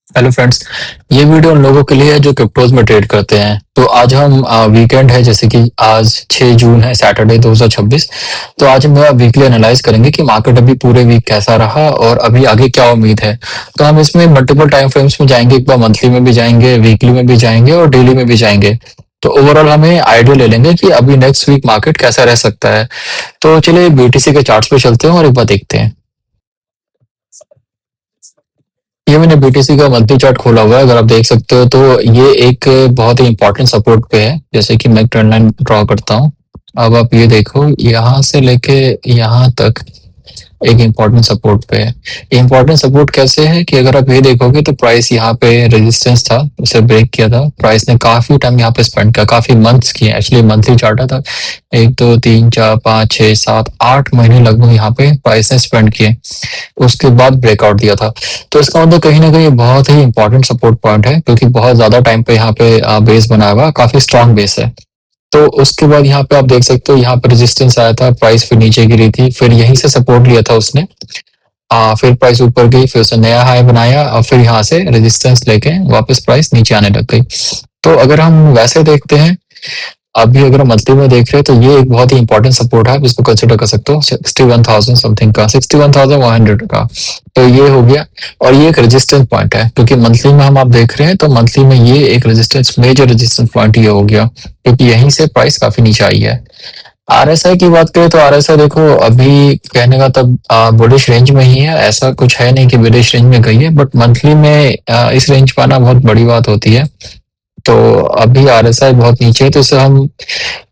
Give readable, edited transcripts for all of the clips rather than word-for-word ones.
Hello friends. ये video उन लोगों के लिए है जो क्रिप्टोज में ट्रेड करते हैं। तो आज हम वीकेंड है, जैसे कि आज 6 जून है, सैटरडे 2026। तो आज हम वीकली एनालाइज करेंगे कि मार्केट अभी पूरे वीक कैसा रहा और अभी आगे क्या उम्मीद है। तो हम इसमें मल्टीपल टाइम फ्रेम्स में जाएंगे, एक बार मंथली में भी जाएंगे, वीकली में भी जाएंगे और डेली में भी जाएंगे। तो ओवरऑल हमें आइडिया ले लेंगे कि अभी नेक्स्ट वीक मार्केट कैसा रह सकता है। तो चलिए बीटीसी के चार्ट्स पे चलते हैं और एक बार देखते हैं। ये मैंने बीटीसी का मंथली चार्ट खोला हुआ है, अगर आप देख सकते हो तो ये एक बहुत ही इंपॉर्टेंट सपोर्ट पे है। जैसे कि मैं एक ट्रेंड लाइन ड्रॉ करता हूँ। अब आप ये देखो, यहाँ से लेके यहाँ तक एक इम्पोर्टेंट सपोर्ट पे है। इम्पोर्टेंट सपोर्ट कैसे है कि अगर आप ये देखोगे तो प्राइस यहाँ पे रेजिस्टेंस था, उसे ब्रेक किया था। प्राइस ने काफी टाइम यहाँ पे स्पेंड किया, काफी मंथ्स किए। एक्चुअली मंथली चार्ट था, 1 2 3 4 5 6 7 8 महीने लगभग यहाँ पे प्राइस ने स्पेंड किए। उसके बाद ब्रेकआउट दिया था। तो इसका मतलब कहीं ना कहीं बहुत ही इंपॉर्टेंट सपोर्ट पॉइंट है, क्योंकि बहुत ज्यादा टाइम पे यहाँ पे बेस बनाया हुआ, काफी स्ट्रांग बेस है। तो उसके बाद यहाँ पे आप देख सकते हो, यहाँ पे रेजिस्टेंस आया था, प्राइस फिर नीचे गिरी थी, फिर यहीं से सपोर्ट लिया था उसने। फिर प्राइस ऊपर गई, फिर उसने नया हाई बनाया और फिर यहाँ से रेजिस्टेंस लेके वापस प्राइस नीचे आने लग गई। तो अगर हम वैसे देखते हैं, अभी अगर मंथली में देख रहे हैं तो ये एक बहुत ही इंपॉर्टेंट सपोर्ट है, आप इसको कंसिडर कर सकते हो 61,000 समथिंग का, 61,100 का। तो ये हो गया। और ये एक रेजिस्टेंस पॉइंट है, क्योंकि मंथली में हम आप देख रहे हैं तो मंथली में ये एक रेजिस्टेंस, मेजर रेजिस्टेंस पॉइंट ये हो गया, क्योंकि यहीं से प्राइस काफी नीचे आई है। आरएसआई की बात करें तो आरएसआई देखो, अभी कहने का तब बुलिश रेंज में ही है, ऐसा कुछ है नहीं कि बुलिश रेंज में गई है, बट मंथली में इस रेंज पर आना बहुत बड़ी बात होती है। तो अभी आरएसआई बहुत नीचे है, तो इसे हम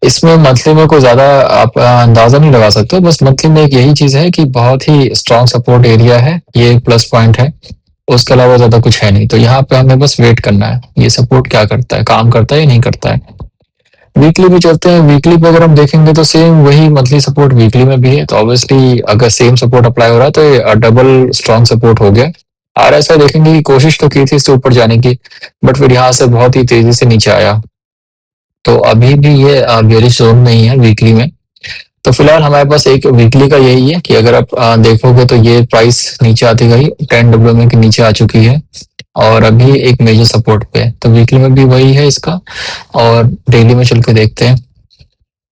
इसमें मंथली में कोई ज्यादा आप अंदाजा नहीं लगा सकते। बस मंथली में एक यही चीज है कि बहुत ही स्ट्रांग सपोर्ट एरिया है, ये एक प्लस पॉइंट है। उसके अलावा ज्यादा कुछ है नहीं। तो यहाँ पे हमें बस वेट करना है, ये सपोर्ट क्या करता है, काम करता है या नहीं करता है। वीकली भी चलते हैं। वीकली पे अगर हम देखेंगे तो सेम वही मंथली सपोर्ट वीकली में भी है। तो ऑब्वियसली अगर सेम सपोर्ट अप्लाई हो रहा है तो ये डबल स्ट्रांग सपोर्ट हो गया। आरएसआई देखेंगे कि कोशिश तो की थी इससे ऊपर जाने की, बट फिर यहाँ से बहुत ही तेजी से नीचे आया। तो अभी भी ये बेरिश जोन में ही है वीकली में। तो फिलहाल हमारे पास एक वीकली का यही है कि अगर आप देखोगे तो ये प्राइस नीचे आती गई, 10 WMA के नीचे आ चुकी है और अभी एक मेजर सपोर्ट पे है। तो वीकली में भी वही है इसका। और डेली में चल के देखते हैं।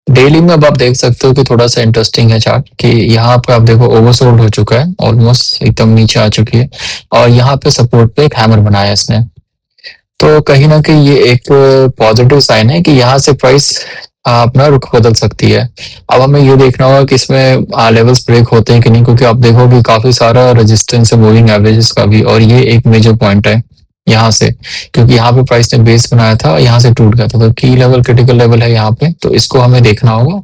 डेली में अब आप देख सकते हो कि थोड़ा सा इंटरेस्टिंग है चार्ट, कि यहाँ पे आप देखो ओवरसोल्ड हो चुका है, ऑलमोस्ट एकदम नीचे आ चुकी है। और यहाँ पे सपोर्ट पे एक हैमर बनाया इसने। तो कहीं ना कहीं ये एक पॉजिटिव साइन है कि यहाँ से प्राइस अपना रुख बदल सकती है। अब हमें ये देखना होगा कि इसमें लेवल्स ब्रेक होते हैं कि नहीं, क्योंकि आप देखोगे काफी सारा रेजिस्टेंस है मूविंग एवरेजेस का भी, और ये एक मेजर पॉइंट है यहाँ से। क्योंकि यहाँ पे प्राइस ने बेस बनाया था, यहाँ से टूट गया था, तो की लेवल क्रिटिकल लेवल है यहाँ पे, तो इसको हमें देखना होगा।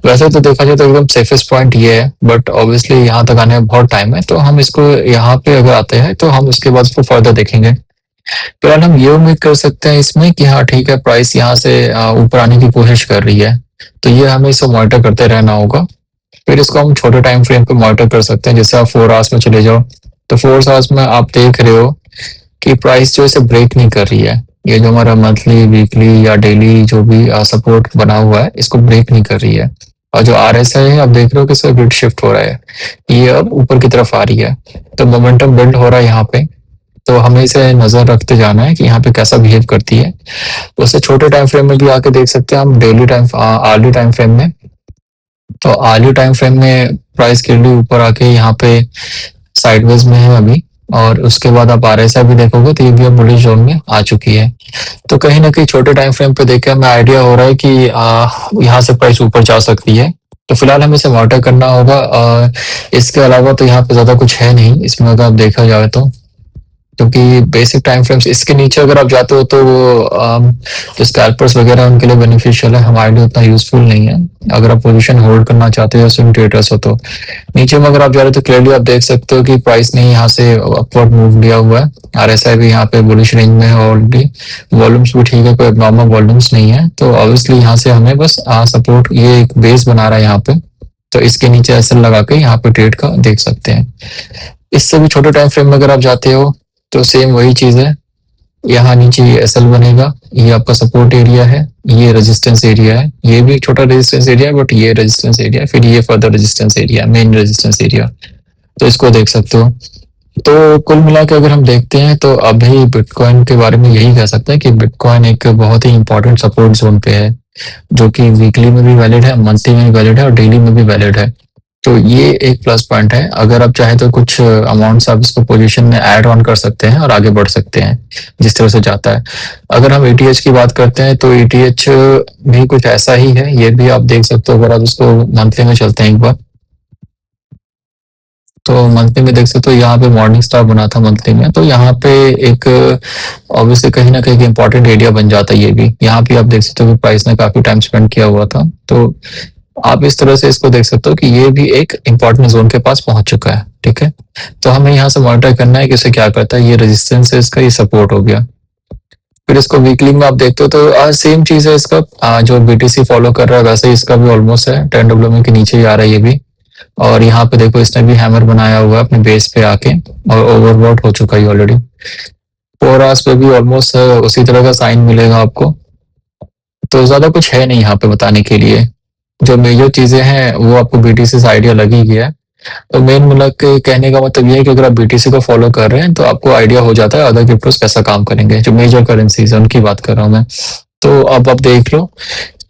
वैसे तो देखा जाए तो एकदम सेफेस्ट पॉइंट ये है, बट ऑब्वियसली यहाँ तक आने में बहुत टाइम है, तो हम इसको यहाँ पे अगर आते हैं तो हम उसके बाद इसको फर्दर देखेंगे। फिलहाल हम ये उम्मीद कर सकते हैं इसमें कि हाँ ठीक है, प्राइस यहाँ से ऊपर आने की कोशिश कर रही है। तो ये हमें इसे मॉनिटर करते रहना होगा। फिर इसको हम छोटे टाइम फ्रेम पे मॉनिटर कर सकते हैं। जैसे आप 4 आवर्स में चले जाओ, तो 4 आवर्स में आप देख रहे हो कि प्राइस जो इसे ब्रेक नहीं कर रही है। ये जो हमारा मंथली, वीकली या डेली जो भी सपोर्ट बना हुआ है, इसको ब्रेक नहीं कर रही है। और जो आरएसआई है, आप देख रहे हो कि इसका ग्रिड शिफ्ट हो रहा है, ये अब ऊपर की तरफ आ रही है। तो मोमेंटम बिल्ड हो रहा है यहाँ पे। तो हमें इसे नजर रखते जाना है कि यहाँ पे कैसा बिहेव करती है। उससे छोटे टाइम फ्रेम में भी आके देख सकते हैं हम, daily time, early time frame में। तो आर्ली टाइम फ्रेम में प्राइस क्लियरली ऊपर आके यहाँ पे साइडवेज में है अभी। और उसके बाद आप आरएसआई भी देखोगे तो ये भी अब बुलिश जोन में आ चुकी है। तो कहीं ना कहीं छोटे टाइम फ्रेम पे देख के हमें आइडिया हो रहा है कि यहाँ से प्राइस ऊपर जा सकती है। तो फिलहाल हमें इसे मॉनिटर करना होगा। इसके अलावा तो यहाँ पे ज्यादा कुछ है नहीं इसमें, अगर आप देखा जाए तो। क्योंकि बेसिक टाइम फ्रेम्स इसके नीचे अगर आप जाते हो तो जो स्कैल्पर्स वगैरह उनके लिए बेनिफिशियल है, हमारे लिए उतना यूजफुल नहीं है। अगर आप पोजीशन होल्ड करना चाहते हो स्विंग ट्रेडर्स हो तो। नीचे में अगर आप जा रहे हो तो क्लियरली आप देख सकते हो कि प्राइस ने यहाँ से अपवर्ड मूव लिया हुआ है। आरएसआई भी यहाँ पे बुलिश रेंज में है ऑलरेडी। वॉल्यूम्स भी ठीक है, कोई नॉर्मल वॉल्यूम्स नहीं है। तो ऑब्वियसली यहाँ से हमें बस सपोर्ट, ये एक बेस बना रहा है यहाँ पे। तो इसके नीचे एसएल लगा के यहाँ पे ट्रेड का देख सकते हैं। इससे भी छोटे टाइम फ्रेम में अगर आप जाते हो तो सेम वही चीज है। यहाँ नीचे ये एसएल बनेगा, ये आपका सपोर्ट एरिया है, ये रेजिस्टेंस एरिया है, ये भी एक छोटा रेजिस्टेंस एरिया है, बट ये रेजिस्टेंस एरिया है, फिर ये further resistance area, main resistance area. तो इसको देख सकते हो। तो कुल मिला के अगर हम देखते हैं तो अभी बिटकॉइन के बारे में यही कह सकते हैं कि बिटकॉइन एक बहुत ही इंपॉर्टेंट सपोर्ट जोन पे है, जो कि वीकली में भी वैलिड है, मंथली में भी वैलिड है और डेली में भी वैलिड है। तो ये एक प्लस पॉइंट है। अगर आप चाहें तो कुछ अमाउंट्स आप इसको पोजीशन में ऐड ऑन कर सकते हैं और आगे बढ़ सकते हैं, जिस तरह से जाता है। अगर हम एटीएच की बात करते हैं तो एटीएच भी कुछ ऐसा ही है, ये भी आप देख सकते हो। अगर आप इसको मंथली में चलते हैं एक बार, तो मंथली में देख सकते हो यहाँ पे मॉर्निंग स्टार बना था मंथली में, तो यहाँ पे एक ऑब्वियसली कहीं ना कहीं इंपॉर्टेंट एरिया बन जाता है ये भी। यहाँ पे आप देख सकते हो कि प्राइस ने काफी टाइम स्पेंड किया हुआ था, तो आप इस तरह से इसको देख सकते हो कि ये भी एक इंपॉर्टेंट जोन के पास पहुंच चुका है। ठीक है, तो हमें यहाँ से मॉनिटर करना है कि इसे क्या करता है। ये रेजिस्टेंस है इसका, ये सपोर्ट हो गया। फिर इसको वीकली में आप देखते हो तो सेम चीज है इसका। जो बीटीसी फॉलो कर रहा है वैसे ही इसका भी ऑलमोस्ट है, 10 डब्ल्यू के नीचे ही आ रहा है ये भी। और यहाँ पे देखो इसने भी हैमर बनाया हुआ है अपने बेस पे आके, और ओवरबॉट हो चुका है ऑलरेडी। 4 आवर्स पे भी ऑलमोस्ट उसी तरह का साइन मिलेगा आपको। तो ज्यादा कुछ है नहीं यहाँ पे बताने के लिए। जो मेजर चीजें हैं वो आपको बीटीसी से आइडिया लग ही गया है। तो मेन मतलब के कहने का मतलब ये है कि अगर आप बीटीसी को फॉलो कर रहे हैं तो आपको आइडिया हो जाता है अदर क्रिप्टोस कैसा काम करेंगे। जो मेजर करेंसीज है उनकी बात कर रहा हूँ मैं। तो अब आप देख लो,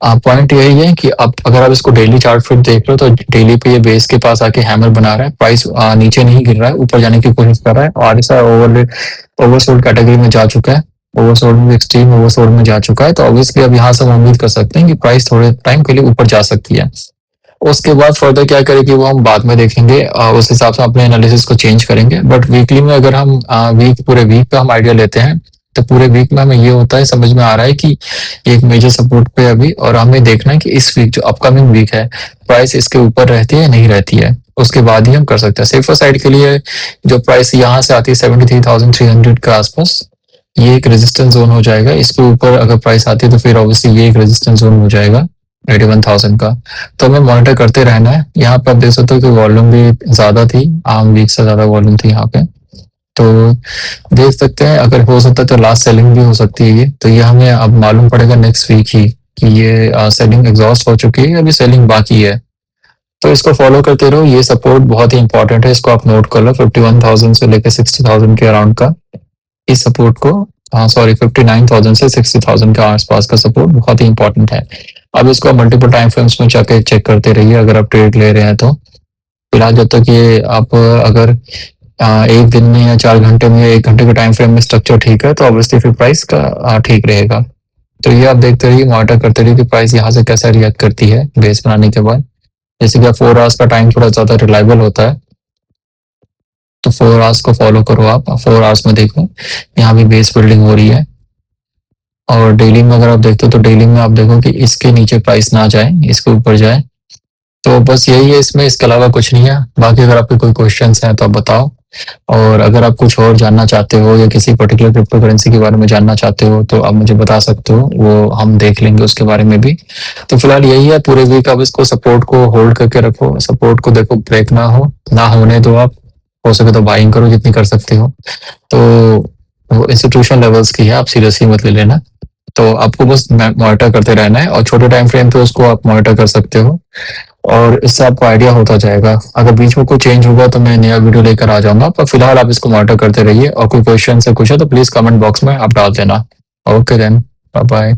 पॉइंट यही है कि अब अगर आप इसको डेली चार्ट फिर देख लो तो डेली पे ये बेस के पास आके हैमर बना रहा है। प्राइस नीचे नहीं गिर रहा है, ऊपर जाने की कोशिश कर रहा है और ऐसा ओवरसोल्ड कैटेगरी में जा चुका है। ओवरसोल्ड में, एक्सट्रीम ओवरसोल्ड में जा चुका है। तो ऑब्वियसली अब यहाँ से हम उम्मीद कर सकते हैं कि प्राइस थोड़े टाइम के लिए ऊपर जा सकती है। उसके बाद फर्दर क्या करेगी वो हम बाद में देखेंगे, उस हिसाब से अपने एनालिसिस को चेंज करेंगे। बट वीकली में अगर हम पूरे वीक का हम आइडिया लेते हैं तो पूरे वीक में हमें ये होता है, समझ में आ रहा है कि एक मेजर सपोर्ट पे अभी, और हमें देखना है कि इस वीक जो अपकमिंग वीक है प्राइस इसके ऊपर रहती है या नहीं रहती है। उसके बाद ही हम कर सकते हैं। सेफर साइड के लिए जो प्राइस यहाँ से आती है 73,300 के आसपास, ये एक रेजिस्टेंस जोन हो जाएगा। इसके ऊपर अगर प्राइस आती है तो फिर ऑब्वियसली ये एक रेजिस्टेंस जोन हो जाएगा 81,000 का। तो हमें मॉनिटर करते रहना है। यहाँ पे आप देख सकते हो कि वॉल्यूम भी ज्यादा थी, आम वीक से ज्यादा वॉल्यूम थी यहाँ पे। तो देख सकते हैं, अगर हो सकता है तो लास्ट सेलिंग भी हो सकती है ये। तो ये हमें अब मालूम पड़ेगा नेक्स्ट वीक ही कि ये सेलिंग एग्जॉस्ट हो चुकी है, अभी सेलिंग बाकी है। तो इसको फॉलो करते रहो। ये सपोर्ट बहुत ही इंपॉर्टेंट है, इसको आप नोट कर लो। 51,000 से लेकर 60,000 के अराउंड का इस सपोर्ट को, हाँ सॉरी, 59,000 से 60,000 के आसपास का सपोर्ट बहुत ही इंपॉर्टेंट है। अब इसको मल्टीपल टाइम फ्रेम्स में जाके चेक करते रहिए अगर आप ट्रेड ले रहे हैं तो। फिलहाल जब तक ये आप अगर एक दिन में या 4 घंटे में या 1 घंटे के टाइम फ्रेम में स्ट्रक्चर ठीक है तो ऑब्वियसली फिर प्राइस का ठीक रहेगा। तो ये आप देखते रहिए, मॉनिटर करते रहिए कि प्राइस यहाँ से कैसा रिएक्ट करती है बेस बनाने के बाद। जैसे कि 4 आवर्स का टाइम थोड़ा ज्यादा रिलायबल होता है, तो 4 आवर्स को फॉलो करो आप। 4 आवर्स में देखो यहाँ भी बेस बिल्डिंग हो रही है। और डेली में अगर आप देखते हो तो डेली में आप देखो कि इसके नीचे प्राइस ना जाए, इसके ऊपर जाए। तो बस यही है इसमें, इसके अलावा कुछ नहीं है। बाकी अगर आपके कोई क्वेश्चंस हैं तो आप बताओ। और अगर आप कुछ और जानना चाहते हो या किसी पर्टिकुलर क्रिप्टो करेंसी के बारे में जानना चाहते हो तो आप मुझे बता सकते हो, वो हम देख लेंगे उसके बारे में भी। तो फिलहाल यही है, पूरे वीक आप इसको सपोर्ट को होल्ड करके रखो। सपोर्ट को देखो ब्रेक ना होने दो आप। हो सके तो बाइंग करो जितनी कर सकते हो। तो वो इंस्टीट्यूशन लेवल्स की है, आप सीरियसली मत ले लेना। तो आपको बस मॉनिटर करते रहना है और छोटे टाइम फ्रेम पे उसको आप मॉनिटर कर सकते हो, और इससे आपको आइडिया होता जाएगा। अगर बीच में कोई चेंज होगा तो मैं नया वीडियो लेकर आ जाऊंगा, पर फिलहाल आप इसको मॉनिटर करते रहिए। और कोई क्वेश्चन से कुछ है तो प्लीज कमेंट बॉक्स में आप डाल देना। Okay then, bye bye.